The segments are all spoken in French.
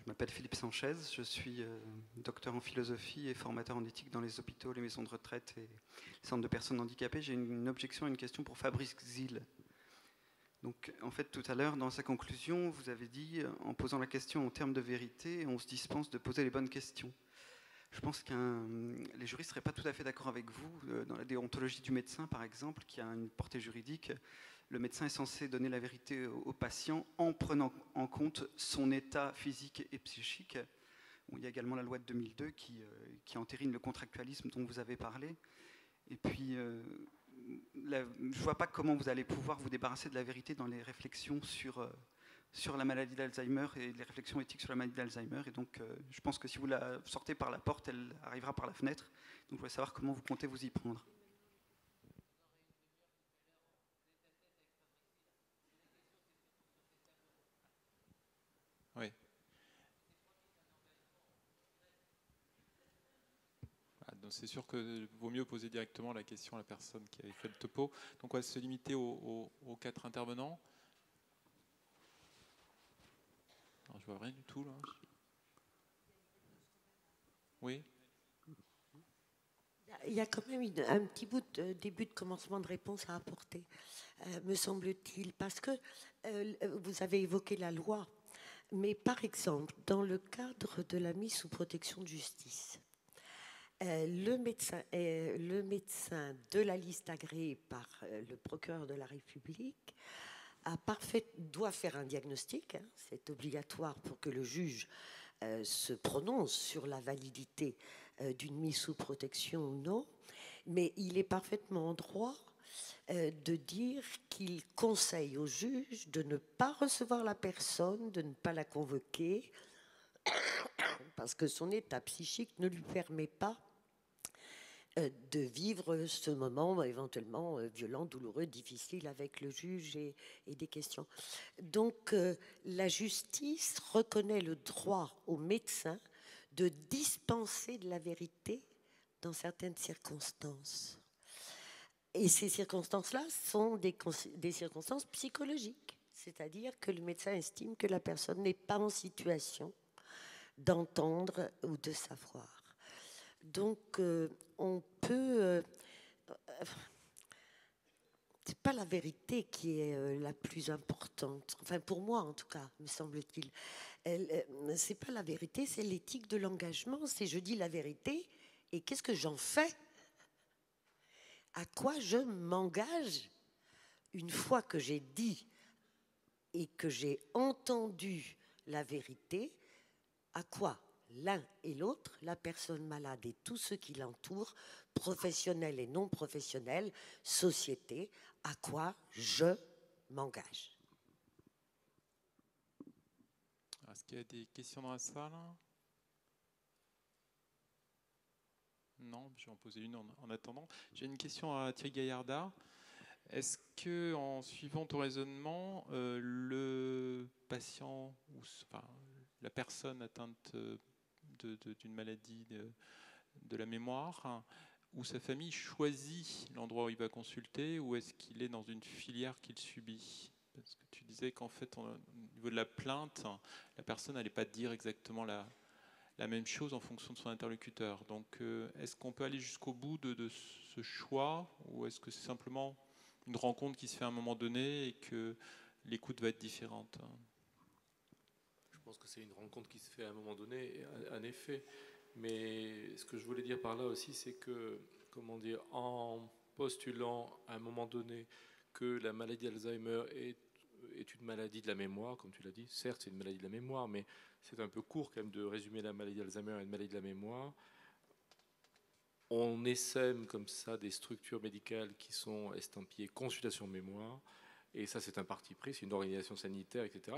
m'appelle Philippe Sanchez, je suis docteur en philosophie et formateur en éthique dans les hôpitaux, les maisons de retraite et les centres de personnes handicapées. J'ai une objection et une question pour Fabrice Gzil. Donc, en fait, tout à l'heure, dans sa conclusion, vous avez dit, en posant la question en termes de vérité, on se dispense de poser les bonnes questions. Je pense que les juristes ne seraient pas tout à fait d'accord avec vous. Dans la déontologie du médecin, par exemple, qui a une portée juridique, le médecin est censé donner la vérité au patient en prenant en compte son état physique et psychique. Bon, il y a également la loi de 2002 qui entérine le contractualisme dont vous avez parlé. Et puis, je ne vois pas comment vous allez pouvoir vous débarrasser de la vérité dans les réflexions sur la maladie d'Alzheimer et les réflexions éthiques sur la maladie d'Alzheimer. Et donc, je pense que si vous la sortez par la porte, elle arrivera par la fenêtre. Donc, je voudrais savoir comment vous comptez vous y prendre. Oui. Donc c'est sûr qu'il vaut mieux poser directement la question à la personne qui avait fait le topo. Donc on va se limiter aux 4 intervenants. Alors, je vois rien du tout là. Oui. Il y a quand même un petit bout de début de commencement de réponse à apporter, me semble-t-il, parce que vous avez évoqué la loi, mais par exemple, dans le cadre de la mise sous protection de justice, le médecin de la liste agréée par le procureur de la République doit faire un diagnostic, hein, c'est obligatoire pour que le juge se prononce sur la validité d'une mise sous protection ou non, mais il est parfaitement en droit de dire qu'il conseille au juge de ne pas recevoir la personne, de ne pas la convoquer, parce que son état psychique ne lui permet pas de vivre ce moment éventuellement violent, douloureux, difficile avec le juge et des questions. Donc la justice reconnaît le droit au médecin de dispenser de la vérité dans certaines circonstances. Et ces circonstances-là sont des circonstances psychologiques, c'est-à-dire que le médecin estime que la personne n'est pas en situation d'entendre ou de savoir. Donc, on peut... c'est pas la vérité qui est la plus importante. Enfin, pour moi, en tout cas, me semble-t-il. C'est pas la vérité, c'est l'éthique de l'engagement. C'est je dis la vérité et qu'est-ce que j'en fais? À quoi je m'engage une fois que j'ai dit et que j'ai entendu la vérité? À quoi l'un et l'autre, la personne malade et tous ceux qui l'entourent, professionnels et non professionnels, société, à quoi je m'engage? Est-ce qu'il y a des questions dans la salle? Non, je vais en poser une en attendant. J'ai une question à Thierry Gaillardat. Est-ce que, en suivant ton raisonnement, le patient ou enfin, la personne atteinte d'une maladie de la mémoire ou sa famille choisit l'endroit où il va consulter, ou est-ce qu'il est dans une filière qu'il subit? Parce que tu disais qu'en fait, au niveau de la plainte, la personne n'allait pas dire exactement la même chose en fonction de son interlocuteur. Donc, est-ce qu'on peut aller jusqu'au bout de ce choix, ou est-ce que c'est simplement une rencontre qui se fait à un moment donné et que l'écoute va être différente? Je pense que c'est une rencontre qui se fait à un moment donné, en effet. Mais ce que je voulais dire par là aussi, c'est que, comment dire, en postulant à un moment donné que la maladie d'Alzheimer est une maladie de la mémoire, comme tu l'as dit, certes c'est une maladie de la mémoire, mais c'est un peu court quand même de résumer la maladie d'Alzheimer à une maladie de la mémoire. On essaime comme ça des structures médicales qui sont estampillées consultation mémoire, et ça c'est un parti pris, c'est une organisation sanitaire, etc.,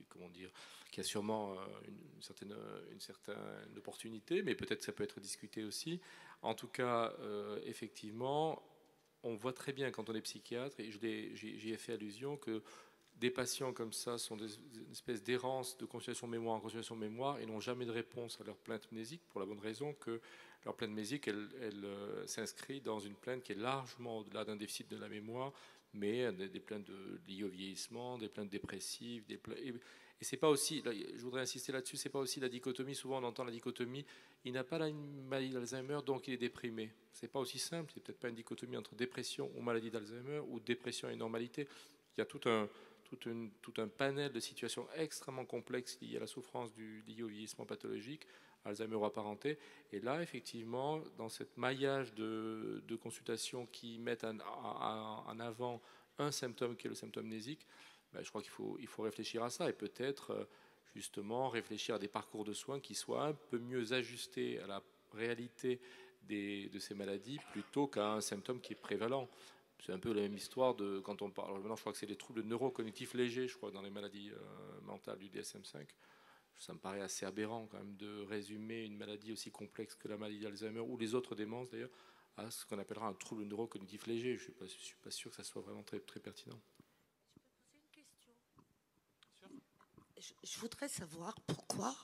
comment dire, qui a sûrement une certaine opportunité, mais peut-être ça peut être discuté aussi. En tout cas, effectivement, on voit très bien quand on est psychiatre, et j'y ai fait allusion, que des patients comme ça sont une espèce d'errance de consultation mémoire en consultation mémoire et n'ont jamais de réponse à leur plainte mnésique, pour la bonne raison que leur plainte mnésique, elle s'inscrit dans une plainte qui est largement au-delà d'un déficit de la mémoire, mais des plaintes liées au vieillissement, des plaintes dépressives, et c'est pas aussi, là, je voudrais insister là-dessus, c'est pas aussi la dichotomie, souvent on entend la dichotomie, il n'a pas la maladie d'Alzheimer, donc il est déprimé. C'est pas aussi simple, c'est peut-être pas une dichotomie entre dépression ou maladie d'Alzheimer, ou dépression et normalité. Il y a tout un panel de situations extrêmement complexes liées à la souffrance liée au vieillissement pathologique, Alzheimer ou apparenté. Et là, effectivement, dans ce maillage de consultations qui mettent en avant un symptôme qui est le symptôme mnésique, ben, je crois qu'il faut réfléchir à ça et peut-être justement réfléchir à des parcours de soins qui soient un peu mieux ajustés à la réalité de ces maladies plutôt qu'à un symptôme qui est prévalent. C'est un peu la même histoire de quand on parle. Maintenant, je crois que c'est les troubles neurocognitifs légers, je crois, dans les maladies mentales du DSM-5. Ça me paraît assez aberrant quand même de résumer une maladie aussi complexe que la maladie d'Alzheimer ou les autres démences d'ailleurs à ce qu'on appellera un trouble neurocognitif léger. Je ne suis pas sûr que ça soit vraiment très, très pertinent. Je voudrais savoir pourquoi,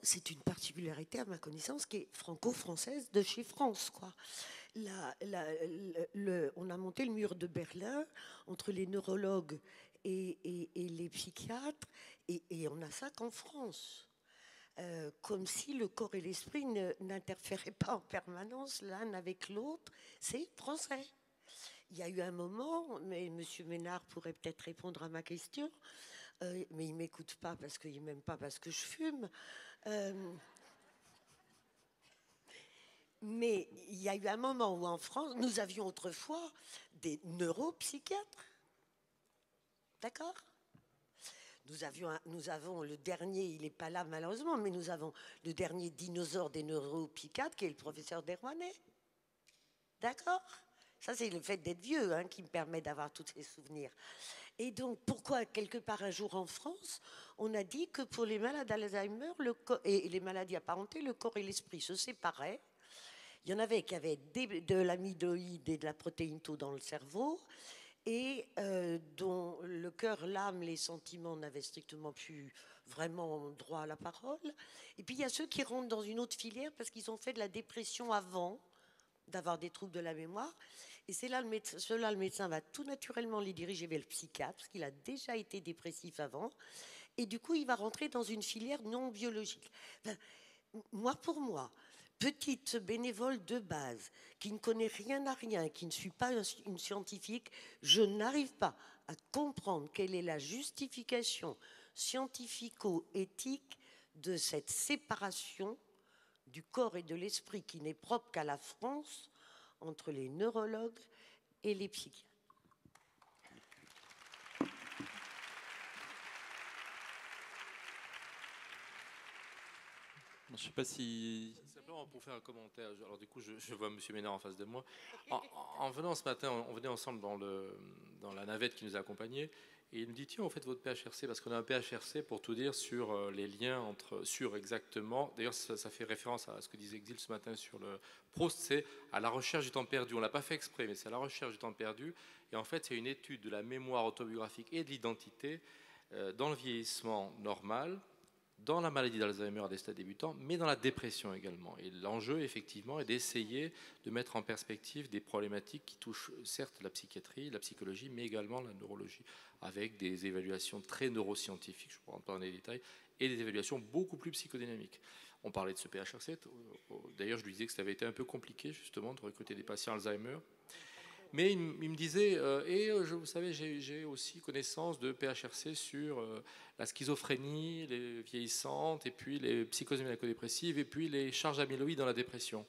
c'est une particularité à ma connaissance qui est franco-française de chez France, quoi. On a monté le mur de Berlin entre les neurologues et les psychiatres, et on a ça qu'en France. Comme si le corps et l'esprit n'interféraient pas en permanence l'un avec l'autre. C'est français. Il y a eu un moment, mais M. Ménard pourrait peut-être répondre à ma question, mais il ne m'écoute pas parce qu'il ne m'aime pas parce que je fume. Mais il y a eu un moment où en France, nous avions autrefois des neuropsychiatres. D'accord ? Nous avons le dernier, il n'est pas là malheureusement, mais nous avons le dernier dinosaure des neuropsychiatres qui est le professeur Derouanet. D'accord ? Ça, c'est le fait d'être vieux qui me permet d'avoir tous ces souvenirs. Et donc, pourquoi, quelque part un jour en France, on a dit que pour les malades d'Alzheimer et les maladies apparentées, le corps et l'esprit se séparaient. Il y en avait qui avaient de l'amyloïde et de la protéine tau dans le cerveau, et dont le cœur, l'âme, les sentiments n'avaient strictement plus vraiment droit à la parole. Et puis, il y a ceux qui rentrent dans une autre filière parce qu'ils ont fait de la dépression avant d'avoir des troubles de la mémoire. Et c'est là, le médecin va tout naturellement les diriger vers le psychiatre, parce qu'il a déjà été dépressif avant. Et du coup, il va rentrer dans une filière non biologique. Enfin, pour moi, petite bénévole de base, qui ne connaît rien à rien, qui ne suis pas une scientifique, je n'arrive pas à comprendre quelle est la justification scientifico-éthique de cette séparation du corps et de l'esprit qui n'est propre qu'à la France entre les neurologues et les psychiatres. Je ne sais pas si... Simplement pour faire un commentaire, alors du coup je vois M. Ménard en face de moi. En venant ce matin, on venait ensemble dans la navette qui nous a accompagnés, et il me dit tiens, vous faites votre PHRC, parce qu'on a un PHRC pour tout dire sur les liens sur exactement, d'ailleurs ça fait référence à ce que disait Exil ce matin sur le Proust, c'est à la recherche du temps perdu. On ne l'a pas fait exprès, mais c'est à la recherche du temps perdu, et en fait c'est une étude de la mémoire autobiographique et de l'identité dans le vieillissement normal, dans la maladie d'Alzheimer à des stades débutants, mais dans la dépression également. Et l'enjeu, effectivement, est d'essayer de mettre en perspective des problématiques qui touchent certes la psychiatrie, la psychologie, mais également la neurologie, avec des évaluations très neuroscientifiques, je ne pourrais pas en les détails, et des évaluations beaucoup plus psychodynamiques. On parlait de ce PHR7, d'ailleurs je lui disais que ça avait été un peu compliqué justement de recruter des patients Alzheimer. Mais il me disait, vous savez, j'ai aussi connaissance de PHRC sur la schizophrénie, les vieillissantes, et puis les psychoses mélancodépressives, et puis les charges amyloïdes dans la dépression.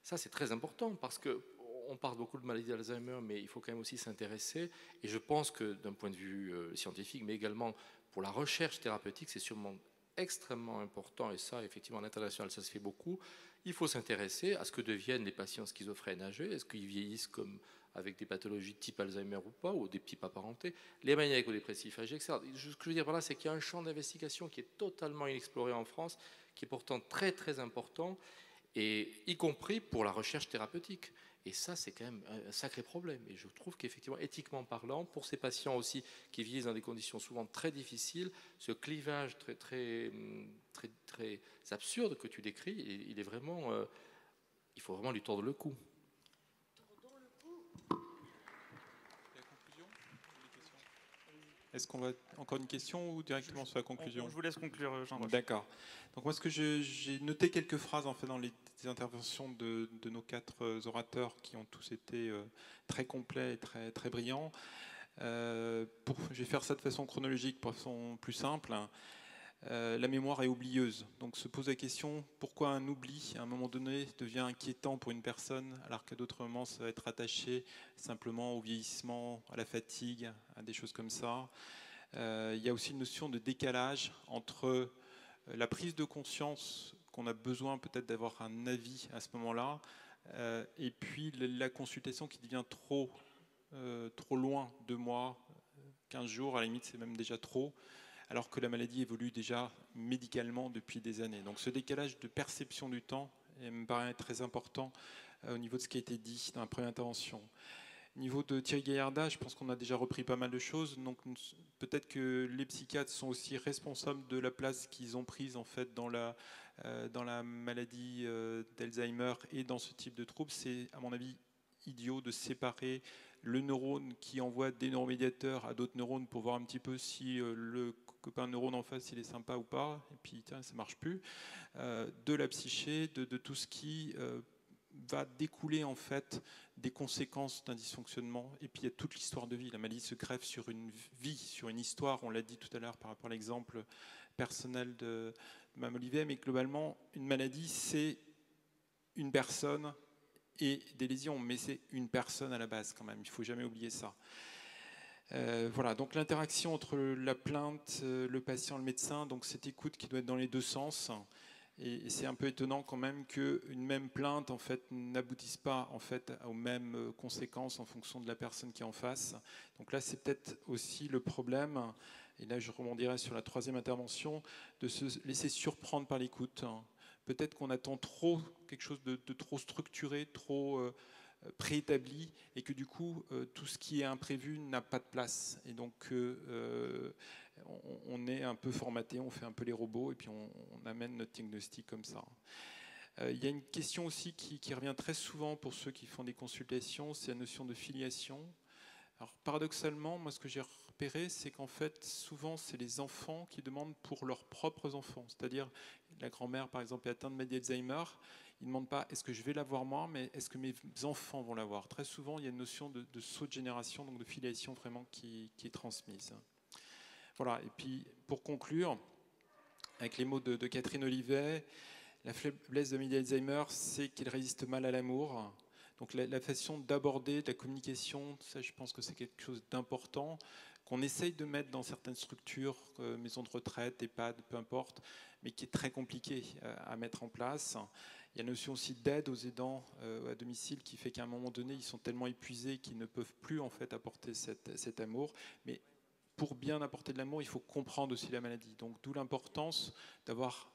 Ça, c'est très important, parce qu'on parle beaucoup de maladie d'Alzheimer, mais il faut quand même aussi s'intéresser. Et je pense que d'un point de vue scientifique, mais également pour la recherche thérapeutique, c'est sûrement extrêmement important, et ça, effectivement, à l'international, ça se fait beaucoup. Il faut s'intéresser à ce que deviennent les patients schizophrènes âgés. Est-ce qu'ils vieillissent comme avec des pathologies type Alzheimer ou pas, ou des types apparentés, les maniaco-dépressifs âgés, etc. Ce que je veux dire par là, c'est qu'il y a un champ d'investigation qui est totalement inexploré en France, qui est pourtant très très important, et y compris pour la recherche thérapeutique. Et ça, c'est quand même un sacré problème. Et je trouve qu'effectivement, éthiquement parlant, pour ces patients aussi qui vieillissent dans des conditions souvent très difficiles, ce clivage très, très, très, très absurde que tu décris, il est vraiment, il faut vraiment lui tordre le cou. Est-ce qu'on va encore une question ou directement sur la conclusion? Je vous laisse conclure, Jean-Roch. D'accord. Donc moi, j'ai noté quelques phrases en fait dans les interventions de nos 4 orateurs qui ont tous été très complets et très, très brillants. Je vais faire ça de façon chronologique, de façon plus simple. La mémoire est oublieuse. Donc se pose la question, pourquoi un oubli, à un moment donné, devient inquiétant pour une personne, alors qu'à d'autres moments, ça va être attaché simplement au vieillissement, à la fatigue, à des choses comme ça. Il y a aussi une notion de décalage entre la prise de conscience qu'on a besoin peut-être d'avoir un avis à ce moment-là, et puis la consultation qui devient trop loin, 2 mois, 15 jours, à la limite c'est même déjà trop, alors que la maladie évolue déjà médicalement depuis des années. Donc ce décalage de perception du temps me paraît très important au niveau de ce qui a été dit dans la première intervention. Au niveau de Thierry Gaillardat, je pense qu'on a déjà repris pas mal de choses. Donc peut-être que les psychiatres sont aussi responsables de la place qu'ils ont prise en fait dans la maladie d'Alzheimer et dans ce type de trouble. C'est à mon avis idiot de séparer le neurone qui envoie des neuromédiateurs à d'autres neurones pour voir un petit peu si le copain neurone en face il est sympa ou pas, et puis tiens, ça marche plus, de la psyché, de tout ce qui va découler en fait des conséquences d'un dysfonctionnement. Et puis il y a toute l'histoire de vie. La maladie se greffe sur une vie, sur une histoire, on l'a dit tout à l'heure par rapport à l'exemple personnel de Mme Olivet, mais globalement une maladie c'est une personne et des lésions, mais c'est une personne à la base quand même, il ne faut jamais oublier ça. Voilà, donc l'interaction entre la plainte, le patient, le médecin, donc cette écoute qui doit être dans les 2 sens, et c'est un peu étonnant quand même qu'une même plainte en fait n'aboutisse pas en fait aux mêmes conséquences en fonction de la personne qui est en face. Donc là, c'est peut-être aussi le problème, et là je rebondirai sur la 3e intervention, de se laisser surprendre par l'écoute. Peut-être qu'on attend trop quelque chose de trop structuré, trop préétabli, et que du coup, tout ce qui est imprévu n'a pas de place. Et donc, on est un peu formaté, on fait un peu les robots, et puis on amène notre diagnostic comme ça. Il y a une question aussi qui revient très souvent pour ceux qui font des consultations, c'est la notion de filiation. Alors, paradoxalement, moi, ce que j'ai repéré, c'est qu'en fait, souvent, c'est les enfants qui demandent pour leurs propres enfants. C'est-à-dire, la grand-mère, par exemple, est atteinte de maladie d'Alzheimer. Ils ne demandent pas est-ce que je vais l'avoir moi, mais est-ce que mes enfants vont l'avoir. Très souvent, il y a une notion de saut de génération, donc de filiation vraiment qui est transmise. Voilà, et puis, pour conclure, avec les mots de Catherine Olivet, la faiblesse de la maladie d'Alzheimer, c'est qu'elle résiste mal à l'amour. Donc la façon d'aborder la communication, ça je pense que c'est quelque chose d'important, qu'on essaye de mettre dans certaines structures, maisons de retraite, EHPAD, peu importe, mais qui est très compliqué à mettre en place. Il y a la notion aussi d'aide aux aidants à domicile qui fait qu'à un moment donné, ils sont tellement épuisés qu'ils ne peuvent plus en fait apporter cet amour. Mais pour bien apporter de l'amour, il faut comprendre aussi la maladie. Donc d'où l'importance d'avoir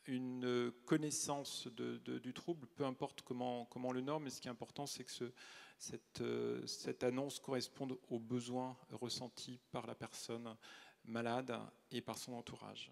une connaissance du trouble, peu importe comment on le nomme, mais ce qui est important, c'est que cette annonce corresponde aux besoins ressentis par la personne malade et par son entourage.